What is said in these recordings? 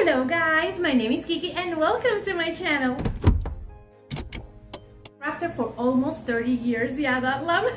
Hello guys, my name is Kiki and welcome to my channel. Crafted for almost 30 years, yeah, that long.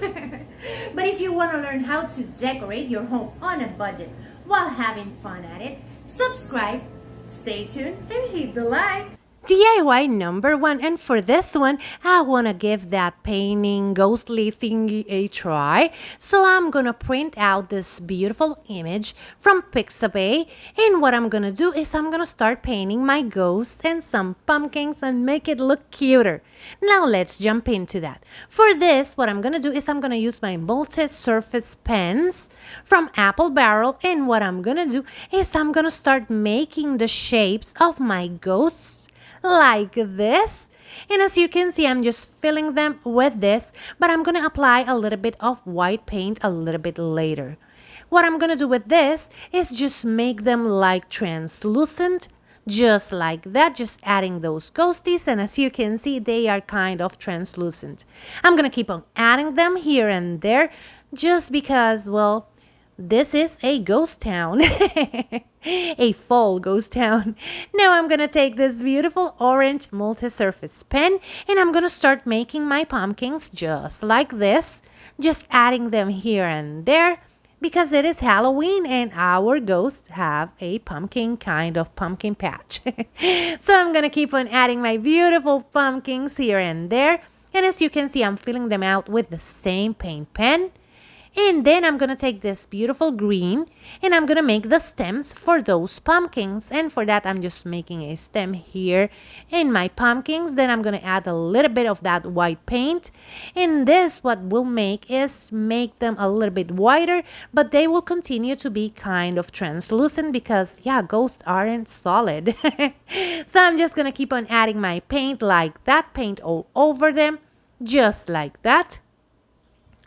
But if you want to learn how to decorate your home on a budget while having fun at it, subscribe, stay tuned, and hit the like. DIY number 1, and for this one, I want to give that painting ghostly thingy a try. So I'm going to print out this beautiful image from Pixabay, and what I'm going to do is I'm going to start painting my ghosts and some pumpkins and make it look cuter. Now let's jump into that. For this, what I'm going to do is I'm going to use my multi-surface pens from Apple Barrel, and what I'm going to do is I'm going to start making the shapes of my ghosts like this. And as you can see, I'm just filling them with this, but I'm going to apply a little bit of white paint a little bit later. What I'm going to do with this is just make them like translucent, just like that, just adding those ghosties, and as you can see, they are kind of translucent. I'm going to keep on adding them here and there just because, well, this is a ghost town, a fall ghost town. Now I'm going to take this beautiful orange multi-surface pen and I'm going to start making my pumpkins just like this, just adding them here and there because it is Halloween and our ghosts have a pumpkin kind of pumpkin patch. So I'm going to keep on adding my beautiful pumpkins here and there. And as you can see, I'm filling them out with the same paint pen. And then I'm going to take this beautiful green and I'm going to make the stems for those pumpkins. And for that, I'm just making a stem here in my pumpkins. Then I'm going to add a little bit of that white paint. And this, what we'll make is make them a little bit whiter, but they will continue to be kind of translucent because, yeah, ghosts aren't solid. So I'm just going to keep on adding my paint like that, paint all over them, just like that.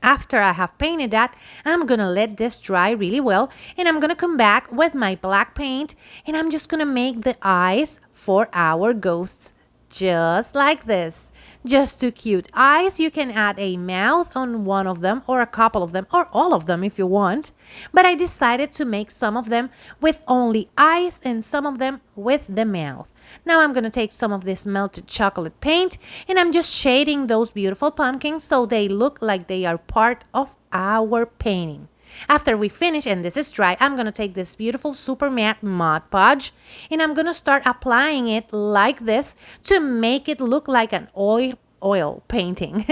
After I have painted that, I'm going to let this dry really well. And I'm going to come back with my black paint. And I'm just going to make the eyes for our ghosts. Just like this. Just two cute eyes. You can add a mouth on one of them or a couple of them or all of them if you want. But I decided to make some of them with only eyes and some of them with the mouth. Now I'm going to take some of this melted chocolate paint and I'm just shading those beautiful pumpkins so they look like they are part of our painting. After we finish and this is dry, I'm going to take this beautiful super matte Mod Podge and I'm going to start applying it like this to make it look like an oil painting.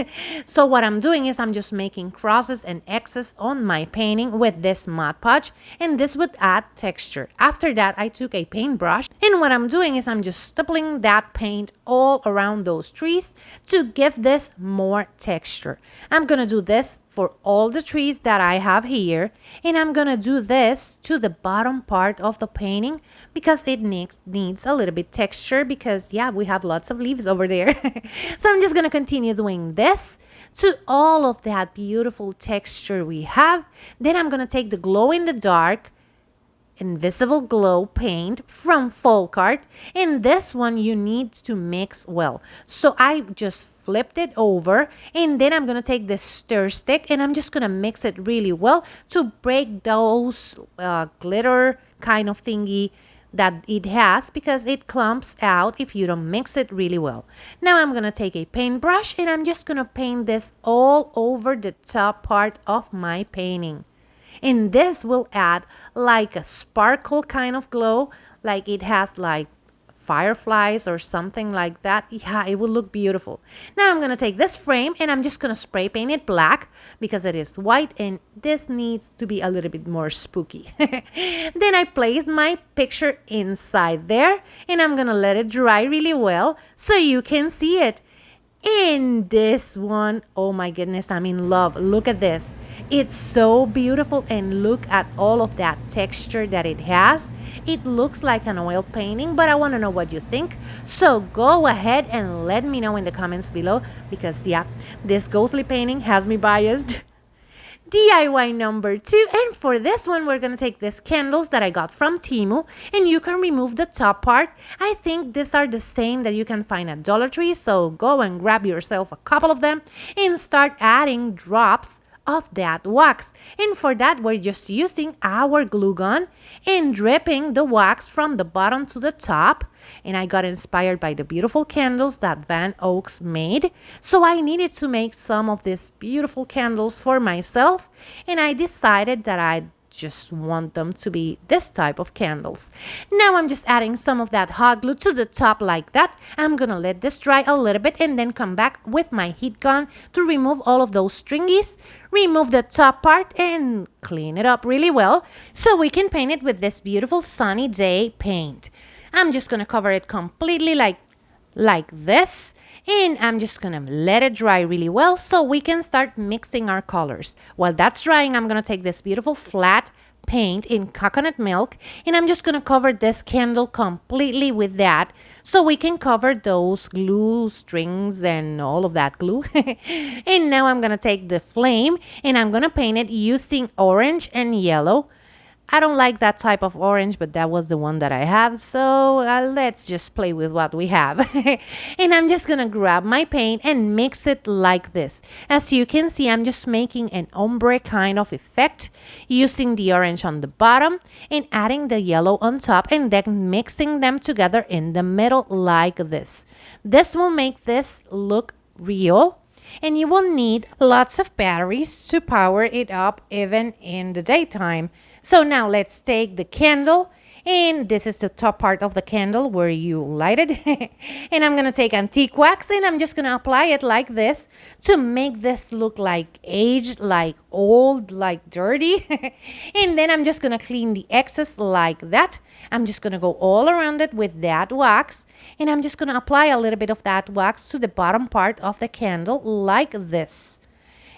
So what I'm doing is I'm just making crosses and X's on my painting with this Mod Podge, and this would add texture. After that, I took a paintbrush and what I'm doing is I'm just stippling that paint all around those trees to give this more texture. I'm gonna do this for all the trees that I have here, and I'm gonna do this to the bottom part of the painting because it needs a little bit texture because, yeah, we have lots of leaves over there. So I'm just gonna continue doing this to all of that beautiful texture we have. Then I'm gonna take the glow in the dark invisible glow paint from Folkart, and this one you need to mix well. So I just flipped it over and then I'm gonna take this stir stick and I'm just gonna mix it really well to break those glitter kind of thingy that it has because it clumps out if you don't mix it really well. Now I'm gonna take a paintbrush and I'm just gonna paint this all over the top part of my painting. And this will add like a sparkle kind of glow, like it has like fireflies or something like that. Yeah, it will look beautiful. Now I'm going to take this frame and I'm just going to spray paint it black because it is white and this needs to be a little bit more spooky. Then I placed my picture inside there and I'm going to let it dry really well so you can see it. In this one, oh my goodness, I'm in love. Look at this. It's so beautiful and look at all of that texture that it has. It looks like an oil painting, but I want to know what you think. So go ahead and let me know in the comments below because, yeah, this ghostly painting has me biased. DIY number 2, and for this one we're gonna take these candles that I got from Temu and you can remove the top part. I think these are the same that you can find at Dollar Tree, so go and grab yourself a couple of them and start adding drops of that wax. And for that, we're just using our glue gun and dripping the wax from the bottom to the top. And I got inspired by the beautiful candles that Van Oaks made. So I needed to make some of these beautiful candles for myself. And I decided that I just want them to be this type of candles. Now I'm just adding some of that hot glue to the top like that. I'm gonna let this dry a little bit and then come back with my heat gun to remove all of those stringies, remove the top part and clean it up really well so we can paint it with this beautiful sunny day paint. I'm just gonna cover it completely like this. And I'm just gonna let it dry really well so we can start mixing our colors. While that's drying, I'm gonna take this beautiful flat paint in coconut milk and I'm just gonna cover this candle completely with that so we can cover those glue strings and all of that glue. And now I'm gonna take the flame and I'm gonna paint it using orange and yellow. I don't like that type of orange, but that was the one that I have. So let's just play with what we have. And I'm just going to grab my paint and mix it like this. As you can see, I'm just making an ombre kind of effect using the orange on the bottom and adding the yellow on top and then mixing them together in the middle like this. This will make this look real. And you will need lots of batteries to power it up even in the daytime. So now let's take the candle, and this is the top part of the candle where you light it. And I'm going to take antique wax and I'm just going to apply it like this to make this look like aged, like old, like dirty. And then I'm just going to clean the excess like that. I'm just going to go all around it with that wax. And I'm just going to apply a little bit of that wax to the bottom part of the candle like this.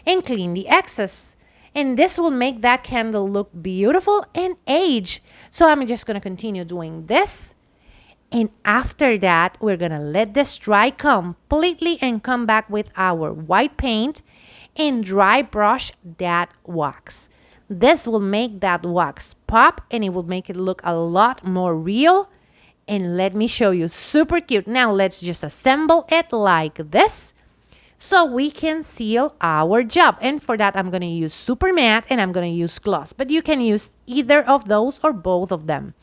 And clean the excess. And this will make that candle look beautiful and aged. So I'm just going to continue doing this. And after that, we're going to let this dry completely and come back with our white paint and dry brush that wax. This will make that wax pop and it will make it look a lot more real. And let me show you, super cute. Now let's just assemble it like this so we can seal our job. And for that, I'm going to use super matte and I'm going to use gloss. But you can use either of those or both of them.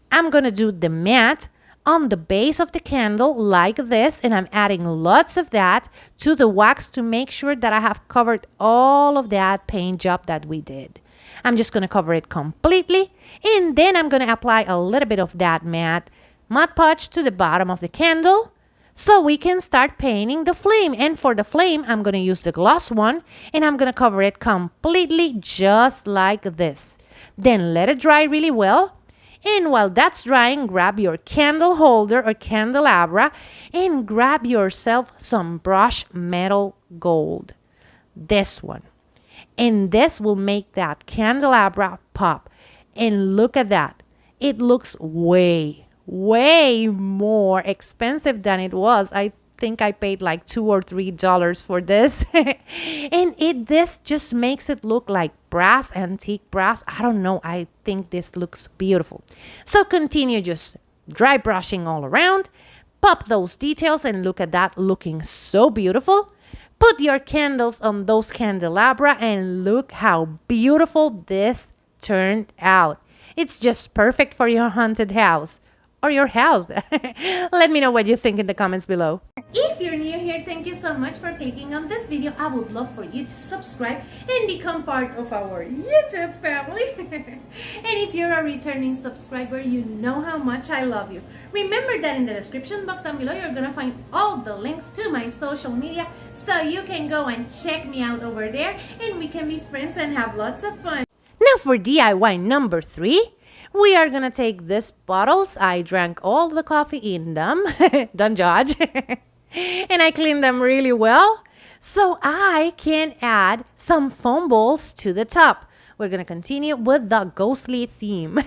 I'm going to do the matte on the base of the candle like this. And I'm adding lots of that to the wax to make sure that I have covered all of that paint job that we did. I'm just going to cover it completely. And then I'm going to apply a little bit of that matte Mod Podge to the bottom of the candle so we can start painting the flame. And for the flame, I'm going to use the gloss one and I'm going to cover it completely just like this. Then let it dry really well. And while that's drying, grab your candle holder or candelabra and grab yourself some brushed metal gold. This one. And this will make that candelabra pop. And look at that. It looks way more expensive than it was. I think I paid like $2 or $3 for this. And this just makes it look like brass, antique brass. I don't know. I think this looks beautiful. So continue just dry brushing all around. Pop those details and look at that, looking so beautiful. Put your candles on those candelabra and look how beautiful this turned out. It's just perfect for your haunted house. Or your house. Let me know what you think in the comments below. If you're new here, thank you so much for clicking on this video. I would love for you to subscribe and become part of our YouTube family. And if you're a returning subscriber, you know how much I love you. Remember that in the description box down below, you're gonna find all the links to my social media so you can go and check me out over there and we can be friends and have lots of fun. Now for DIY number 3. We are going to take these bottles. I drank all the coffee in them. Don't judge. And I cleaned them really well. So I can add some foam balls to the top. We're going to continue with the ghostly theme.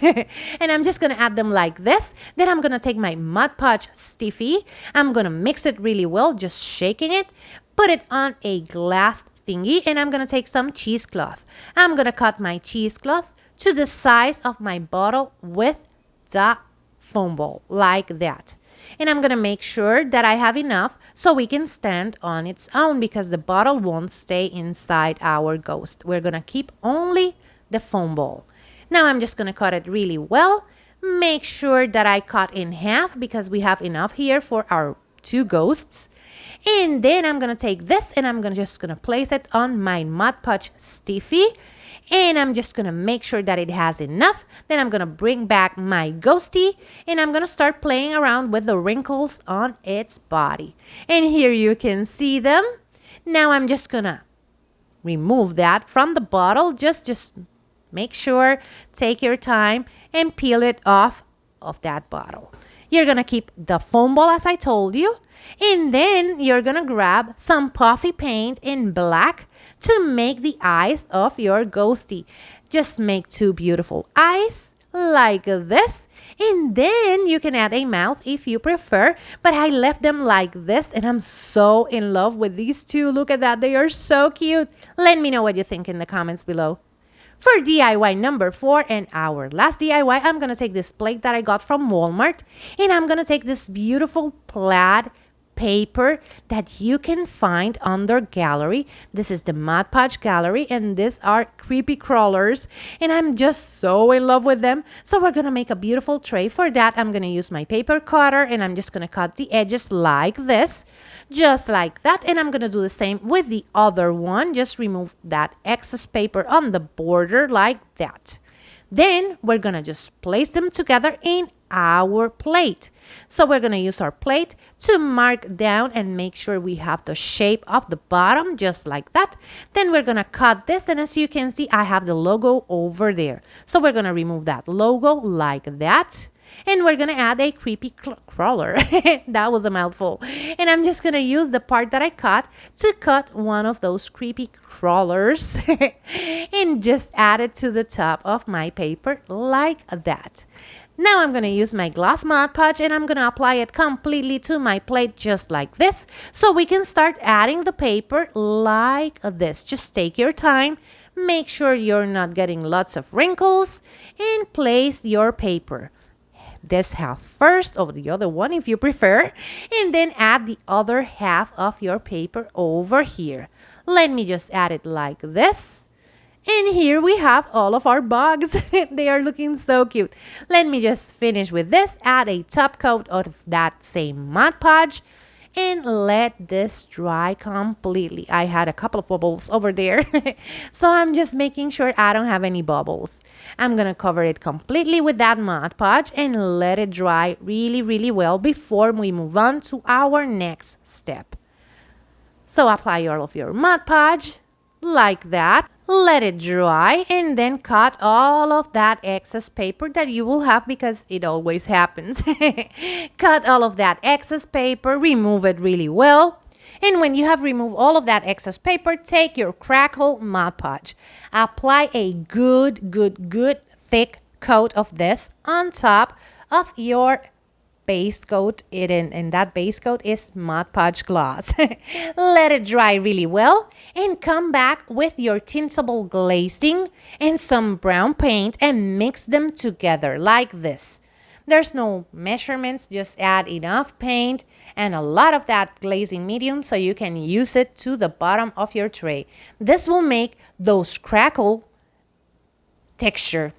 And I'm just going to add them like this. Then I'm going to take my Mod Podge Stiffy. I'm going to mix it really well, just shaking it. Put it on a glass thingy. And I'm going to take some cheesecloth. I'm going to cut my cheesecloth to the size of my bottle with the foam ball like that. And I'm going to make sure that I have enough so we can stand on its own because the bottle won't stay inside our ghost. We're going to keep only the foam ball. Now I'm just going to cut it really well. Make sure that I cut in half because we have enough here for our 2 ghosts. And then I'm going to take this and I'm just going to place it on my Mod Podge Stiffy. And I'm just going to make sure that it has enough. Then I'm going to bring back my ghosty and I'm going to start playing around with the wrinkles on its body. And here you can see them. Now I'm just going to remove that from the bottle. Just make sure, take your time and peel it off of that bottle. You're going to keep the foam ball as I told you. And then you're going to grab some puffy paint in black to make the eyes of your ghosty. Just make 2 beautiful eyes like this. And then you can add a mouth if you prefer. But I left them like this and I'm so in love with these 2. Look at that. They are so cute. Let me know what you think in the comments below. For DIY number 4 and our last DIY, I'm going to take this plate that I got from Walmart. And I'm going to take this beautiful plaid paper that you can find under gallery. This is the Mod Podge gallery and these are creepy crawlers and I'm just so in love with them. So we're gonna make a beautiful tray. For that I'm gonna use my paper cutter and I'm just gonna cut the edges like this, just like that. And I'm gonna do the same with the other one. Just remove that excess paper on the border like that. Then we're gonna just place them together in our plate. So we're gonna use our plate to mark down and make sure we have the shape of the bottom, just like that. Then we're gonna cut this, and as you can see, I have the logo over there. So we're gonna remove that logo like that. And we're gonna add a creepy crawler. That was a mouthful. And I'm just gonna use the part that I cut to cut one of those creepy crawlers and just add it to the top of my paper like that. Now I'm going to use my glass Mod Podge and I'm going to apply it completely to my plate just like this. So we can start adding the paper like this. Just take your time. Make sure you're not getting lots of wrinkles and place your paper. This half first over the other one if you prefer. And then add the other half of your paper over here. Let me just add it like this. And here we have all of our bugs. They are looking so cute. Let me just finish with this. Add a top coat of that same Mod Podge. And let this dry completely. I had a couple of bubbles over there. So I'm just making sure I don't have any bubbles. I'm going to cover it completely with that Mod Podge and let it dry really, really well before we move on to our next step. So apply all of your Mod Podge like that. Let it dry and then cut all of that excess paper that you will have because it always happens. Cut all of that excess paper, remove it really well. And when you have removed all of that excess paper, take your crackle Mod Podge. Apply a good thick coat of this on top of your base coat, and that base coat is Mod Podge gloss. Let it dry really well and come back with your tintable glazing and some brown paint and mix them together like this. There's no measurements, just add enough paint and a lot of that glazing medium so you can use it to the bottom of your tray. This will make those crackle texture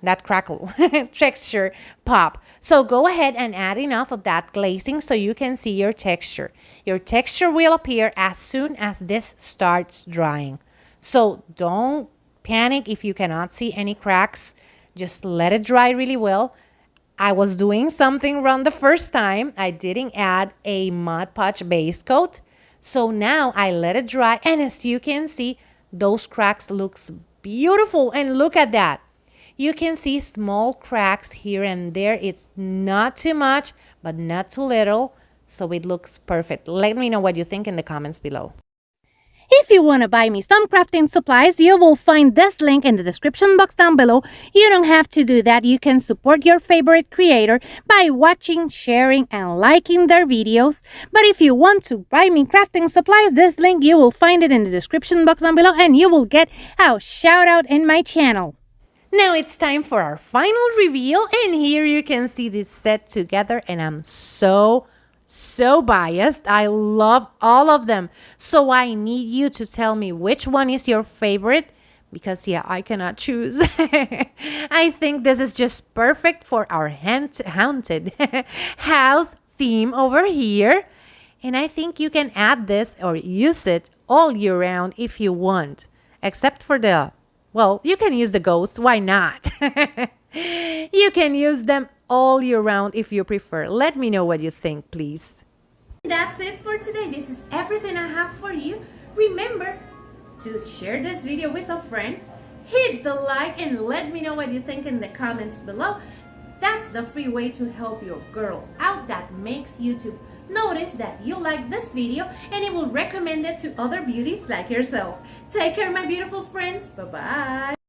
pop. So go ahead and add enough of that glazing so you can see your texture. Your texture will appear as soon as this starts drying. So don't panic if you cannot see any cracks. Just let it dry really well. I was doing something wrong the first time. I didn't add a Mod Podge base coat. So now I let it dry, and as you can see, those cracks looks beautiful. And look at that. You can see small cracks here and there. It's not too much, but not too little. So it looks perfect. Let me know what you think in the comments below. If you want to buy me some crafting supplies, you will find this link in the description box down below. You don't have to do that. You can support your favorite creator by watching, sharing, and liking their videos. But if you want to buy me crafting supplies, this link, you will find it in the description box down below, and you will get a shout out in my channel. Now it's time for our final reveal, and here you can see this set together, and I'm so so biased. I love all of them. So I need you to tell me which one is your favorite because, yeah, I cannot choose. I think this is just perfect for our haunted house theme over here. And I think you can add this or use it all year round if you want, except for well, you can use the ghosts. Why not? You can use them all year round if you prefer. Let me know what you think, please. That's it for today. This is everything I have for you. Remember to share this video with a friend. Hit the like and let me know what you think in the comments below. That's the free way to help your girl out that makes YouTube notice that you like this video and it will recommend it to other beauties like yourself. Take care, my beautiful friends. Bye-bye.